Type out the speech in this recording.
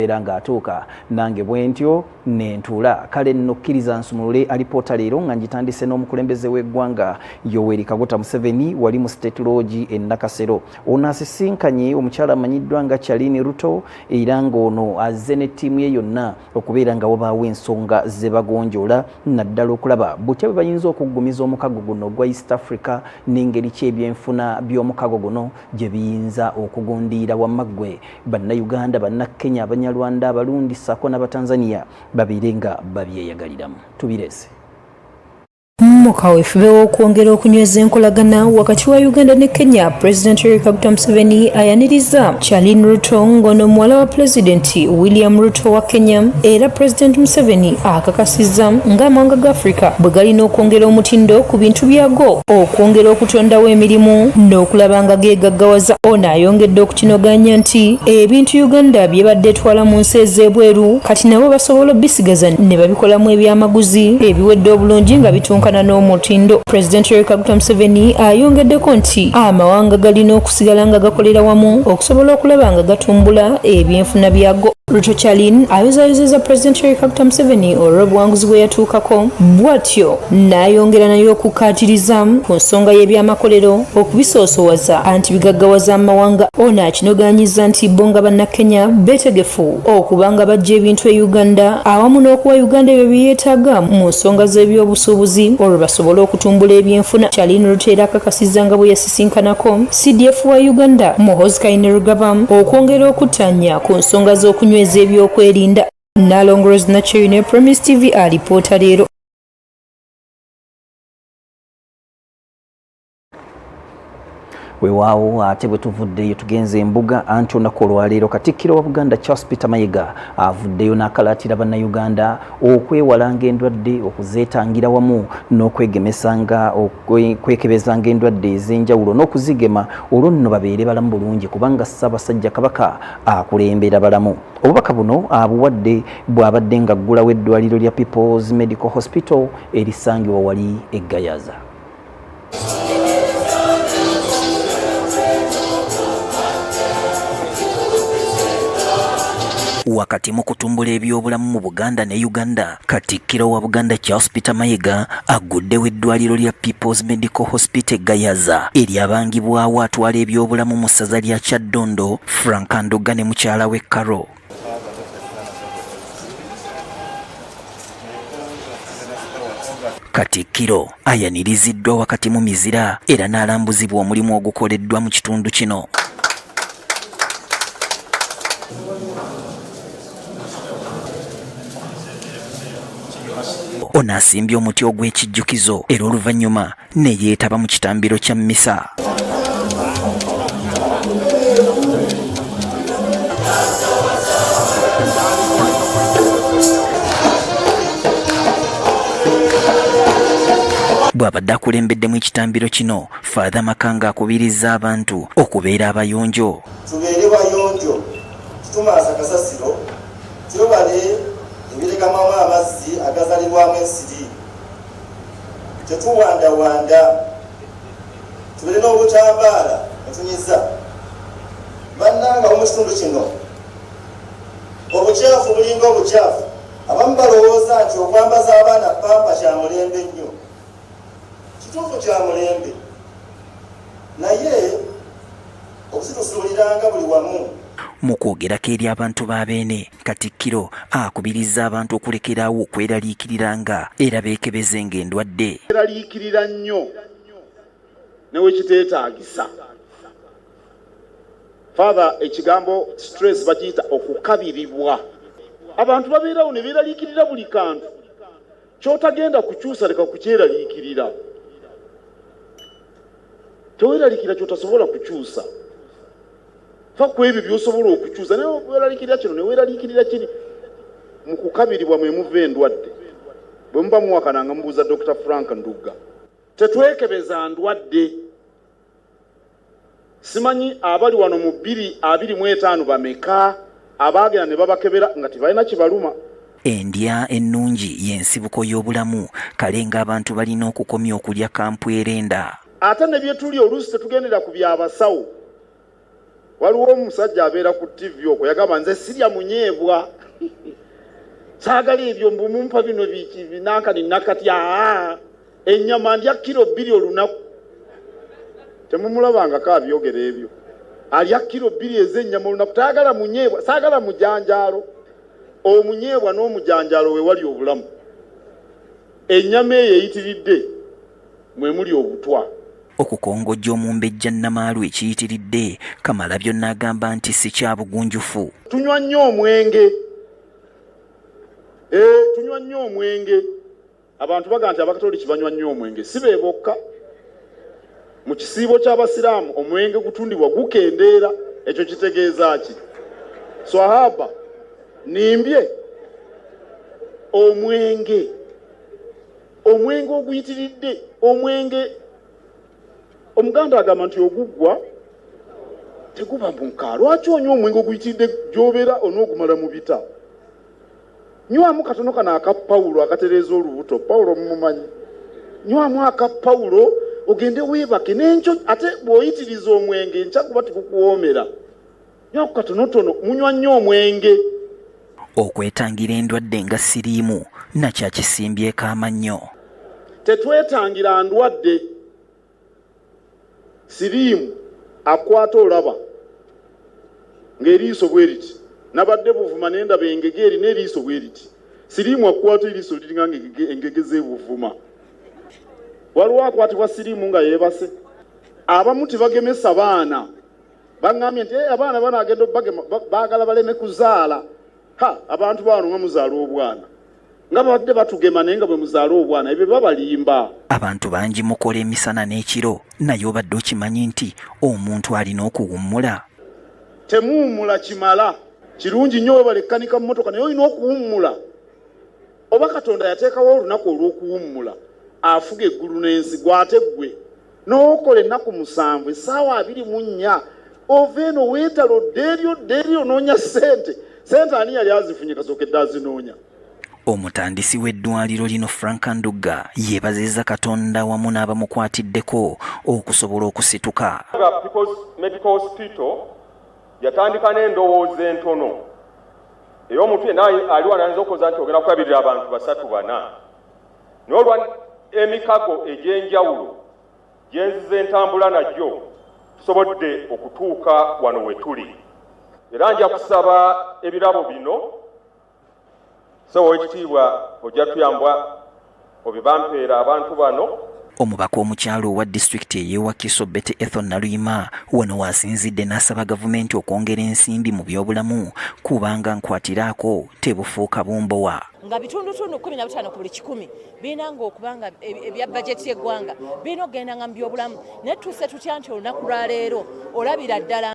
era ng'atuuka nange bwentyo nentula kale nnokkiriza nsumulule alipoota leero nga ngitandise n'omukulembeze w'eggwanga Yoweri Kaguta Museveni wali mu State Lodge e Nakasero. Ono asisinkanye omukyala amanyiddwa nga Charlene Ruto era ng'ono azze ne ttiimu ye yonna okubeera nga wabaawo ensonga ze bagonjoola naddala okulaba butya bwe bayinza okuggumiza omukago guno ogwa East Africa n'engeri ki ebyenfuna by'omukago guno gye biyinza okugundiira wamaggwe bannayuganda bannakenya Rwanda Abarundi sako n'Abatanzania babire nga babyeyagaliramu tubirese. Mukawefube w'okwongera okunyweza enkolagana wakati wa Uganda ne Kenya, President Yoweri Kaguta Museveni ayaniriza Charlene Ruto ng'ono muwala wa President William Ruto wa Kenya era President Museveni akakasizza ng'amawanga ga Africa bwe galina okwongera omutindo ku bintu byago okwongera okutondawo emirimu n'okulaba nga geegaggawaza. Ono ayongedde okukinoganya nti ebintu Uganda bye badde etwala mu nsi ez'ebweru kati nabo basobola obisigaza ne babikolamu ebyamaguzi ebiwedde obulungi nga bitunkana n'omutindo. President Yoweri Kaguta Museveni ayongeddeko nti amawanga galina okusigala nga gakolera wamu okusobola okulaba nga gatumbula ebyenfuna byago. Ruto Charlene ayozayozeza President Yoweri Kaguta Museveni olw'obuwanguzi bwe yatuukako bw'atyo n'ayongera nayo okukaatiriza ku nsonga y'ebyamakolero okubisoosowaza anti bigaggawaza amawanga. Ono akinoganyiza nti bo nga bannakenya beetegefu okuba nga bajja ebintu e Uganda awamu n'okuwa Uganda ebyo bye yeetaaga mu nsonga z'ebyobusuubuzi olwo basobole okutumbula ebyenfuna. Charlene Ruto era akakasizza nga bwe yasisinkanako CDF wa Uganda Muhoozi Kainerugaba okwongera okuttanya ku nsonga z'okunywa ez'ebyokwerinda. Nalongozi Nakyeyune, Promise TV alipoota leero. Weewaawo ate bwe tuvuddeyo tugenze embuga anti olunaku olwaleero Katikkiro wa Buganda Charles Peter Mayiga avuddeyo n'akalaatira bannayuganda okwewalanga endwadde okuzeetangira wamu n'okwegemesanga okwekebezanga endwadde ez'enjawulo n'okuzigema olwo nno babeere balamu bulungi kubanga Ssaabasajja Kabaka akulembera balamu. Obubaka buno abuwadde bw'abadde ng'aggulawo eddwaliro lya People's Medical Hospital erisangibwa wali e Gayaza. Wakati mu kutumbula ebyobulamu mu Buganda ne Uganda, Katikkiro wa Buganda Charles Peter Mayiga agguddewo eddwaliro lya People's Medical Hospital Gayaza eryabangibwawo atwala ebyobulamu mu ssaza lya Kyaddondo, Frank Nduga ne mukyala we Karo. Katikkiro ayaniriziddwa wakati mu mizira era n'alambuzibwa omulimu ogukoleddwa mu kitundu kino. Ono asimbye omuti ogw'ekijjukizo era oluvannyuma ne yeetaba mu kitambiro kya mmisa. Bw'abadde akulembeddemu ekitambiro kino, Father Makanga akubirizza abantu okubeera abayonjo. Tubeere bayonjo, tutumaasa kasasiro, twebale ebirigamamu amazzi agazalibwamu ensiri, tetuwandawanda, tubeere n'obutambaala otunyiza. Bannanga mu kitundu kino obukyafu bulinga obukyafu, abamu balowooza nti okwambaza abaana pampa kya mulembe nnyo. Kituufu kya mulembe, naye okuzitusuuliranga buli wamu. Mu kwogerako eri abantu ba Beene, Katikkiro akubirizza abantu okulekerawo okweraliikiriranga era beekebezenga endwadde. Eraliikirira nnyo newe kiteetaagisa. Father, ekigambo stress bakiyita okukabiribwa. Abantu babeerawo ne beeraliikirira buli kantu. Ky'otagenda kukyusa leka kukyeraliikirira. Teweeraliikirira ky'otasobola kukyusa. Fa ku ebyo by'osobola okukyusa naye weeraliikirira kino ne weeraliikirira kiri. Mu kukabiribwa mwe muva endwadde. Bwe muba muwakananga mubuuza Dr. Frank Nduga. Tetwekebeza ndwadde. Simanyi abali wano mu 2025 bameka abaagenda ne babakebera nga tebalina kibaluma. Endya ennungi y'ensibuko y'obulamu kale ng'abantu balina okukomya okulya kampu erenda. Ate ne bye tuli oluusi tetugendera ku by'abasawo. waliwo omusajja abeera ku TV okwo yagamba nze sirya munyeebwa saagala ebyo mbumumpa bino binankani nakati ennyama ndya kilo 2 olunaku. Temumulabangako abyogera ebyo. Alya kilo 2 ez'ennyama olunaku. Taagala munyeebwa, saagala mujanjaalo. Omunyeebwa n'omujanjaalo we wali obulamu. Ennyama eyo eyitiridde mwe muli obutwa. Okukongojja omumbejja Namaalu ekiyitiridde, Kamalabyonna agamba nti si kya bugunjufu. Tunywa nnyo omwenge. Tunywa nnyo omwenge. Abantu bagamba nti Abakatoliki banywa nnyo omwenge. Si be bokka. Mu kisiibo ky'Abasiraamu omwenge gutundibwa gukendeera. Ekyo kitegeeza ki? Swahaba nimbye omwenge oguyitiridde, omwenge Omuganda agamba nti oguggwa teguba mu nka. Lwaki onywa omwenge oguyitiridde gy'obeera onoogumala mu bita? Nywamu katono kano aka Pawulo akatereeza olubuto. Pawulo mumumanyi. Nywamu aka Pawulo ogende weebake n'enkyo, ate bw'oyitiriza omwenge enkya kuba tikukuwoomera. Nywaku katonotono, munywa nnyo omwenge. Okwetangira endwadde nga siriimu nakyo kisimbyeko amannyo. Tetwetangira ndwadde. Siriimu akwata olaba ng'eriiso bwe riti. Nabadde buvuma n'endaba engege eri n'eriiso bwe riti. Siriimu akwata eriiso liringa engege z'ebuvuma. Waliwo akwatibwa siriimu nga yeebase. Abamu tebagemesa baana. Baŋŋambye nti abaana banaagenda baagala baleme kuzaala. Abantu bano nga muzaala obwana. Nga babadde batugema naye nga bwe muzaala obwana ebyo babalimba. Abantu bangi mukola emisana n'ekiro, naye obadde okimanyi nti omuntu alina okuwummula. Temuwummula kimala. Kirungi nnyo webalekkanika mu mmotoka naye olina okuwummula. Oba Katonda yateekawo olunaku olw'okuwummula. Afuga eggulu n'ensi gwate ggwe. N'okola ennaku 7 essaawa 24 ova eno weetalodde eryo noonya ssente. Ssente ani yali azifunye kasookedde azinoonya? Omutandisi w'eddwaliro lino Frank Ndugga yeebazizza Katonda wamu n'abamukwatiddeko okusobola okusituka. Medical Hospital yatandika n'endowooza entono ey'omuntu yenna ali wanayinza okukoza nti ogenda kukabirira abantu 3-4 n'olwa emikago egy'enjawulo gyenziza entambula najjo tusobodde okutuuka wano we tuli. Era nja kusaba ebirabo bino Ssaawa w'ekitiibwa ojja tuyambwa obibampeera abantu bano. Omubaka omukyalo wa disitulikiti ey'e Wakiso Betty Ethel Naluyima wano wasinzidde n'asaba gavumenti okwongera ensimbi mu byobulamu kubanga nkwatiraako tebufuuka bumbowa. Nga bitundutundu 15 ku buli 100 birina ng'okubanga ebya bajeti y'eggwanga birina okugenda nga mu byobulamu. Naye tuuse tutya nti olunaku lwa leero olabira ddala